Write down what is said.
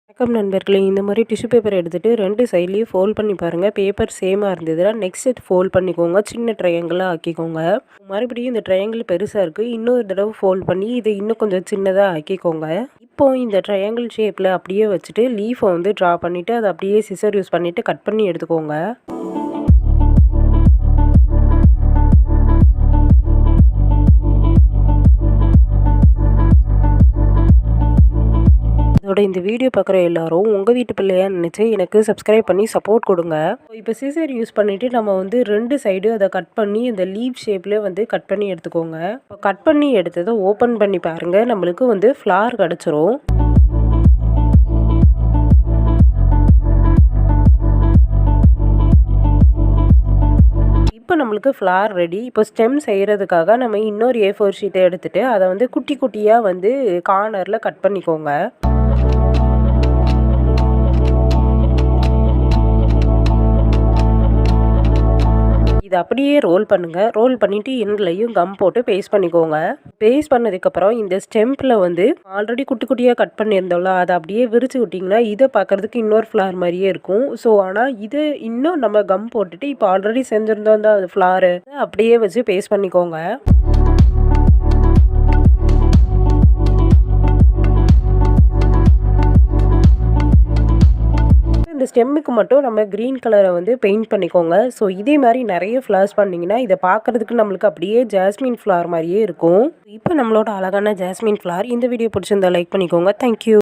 வணக்கம் நண்பர்களே, இந்த மாதிரி டிஷ்யூ பேப்பர் எடுத்துகிட்டு 2 சைட்லேயும் ஃபோல்ட் பண்ணி பாருங்கள். பேப்பர் சேமாக இருந்ததுன்னா நெக்ஸ்ட் ஃபோல்ட் பண்ணிக்கோங்க. சின்ன ட்ரையாங்கிளாக ஆக்கிக்கோங்க. மறுபடியும் இந்த ட்ரையாங்கிள் பெருசாக இருக்குது, இன்னொரு தடவை ஃபோல்ட் பண்ணி இதை இன்னும் கொஞ்சம் சின்னதாக ஆக்கிக்கோங்க. இப்போ இந்த ட்ரையாங்கிள் ஷேப்பில் அப்படியே வச்சுட்டு லீஃபை ட்ரா பண்ணிவிட்டு அதை அப்படியே சிசர் யூஸ் பண்ணிவிட்டு கட் பண்ணி எடுத்துக்கோங்க. இதோட இந்த வீடியோ பார்க்குற எல்லாரும் உங்கள் வீட்டு பிள்ளையா நினச்சி எனக்கு சப்ஸ்கிரைப் பண்ணி சப்போர்ட் கொடுங்க. இப்போ சீசர் யூஸ் பண்ணிவிட்டு நம்ம 2 சைடு அதை கட் பண்ணி இந்த லீவ் ஷேப்பில் கட் பண்ணி எடுத்துக்கோங்க. இப்போ கட் பண்ணி எடுத்ததை ஓப்பன் பண்ணி பாருங்கள், நம்மளுக்கு ஃப்ளார் கிடச்சிரும். இப்போ நம்மளுக்கு ஃப்ளார் ரெடி. இப்போ ஸ்டெம் செய்கிறதுக்காக நம்ம இன்னொரு A4 ஷீட்டை எடுத்துகிட்டு அதை குட்டி குட்டியாக கார்னரில் கட் பண்ணிக்கோங்க. இதை அப்படியே ரோல் பண்ணுங்கள். ரோல் பண்ணிவிட்டு எண்ட்லையும் கம் போட்டு பேஸ்ட் பண்ணிக்கோங்க. பேஸ்ட் பண்ணதுக்கப்புறம் இந்த ஸ்டெம்பில் ஆல்ரெடி குட்டி குட்டியாக கட் பண்ணியிருந்தோம்ல, அதை அப்படியே விரிச்சு விட்டிங்கன்னா இதை பார்க்குறதுக்கு இன்னொரு ஃப்ளார் மாதிரியே இருக்கும். ஸோ ஆனால் இது இன்னும் நம்ம கம் போட்டுட்டு இப்போ ஆல்ரெடி செஞ்சுருந்தோம் தான் அது ஃப்ளாரு, அப்படியே வச்சு பேஸ்ட் பண்ணிக்கோங்க. இந்த ஸ்டெம்முக்கு மட்டும் நம்ம க்ரீன் கலரை பெயிண்ட் பண்ணிக்கோங்க. ஸோ இதே மாதிரி நிறைய ஃப்ளவர்ஸ் பண்ணிங்கன்னா இதை பார்க்குறதுக்கு நம்மளுக்கு அப்படியே ஜாஸ்மின் ஃப்ளவர் மாதிரியே இருக்கும். இப்போ நம்மளோட அழகான ஜாஸ்மின் ஃப்ளவர் இந்த வீடியோ பிடிச்சிருந்தா லைக் பண்ணிக்கோங்க. தேங்க்யூ.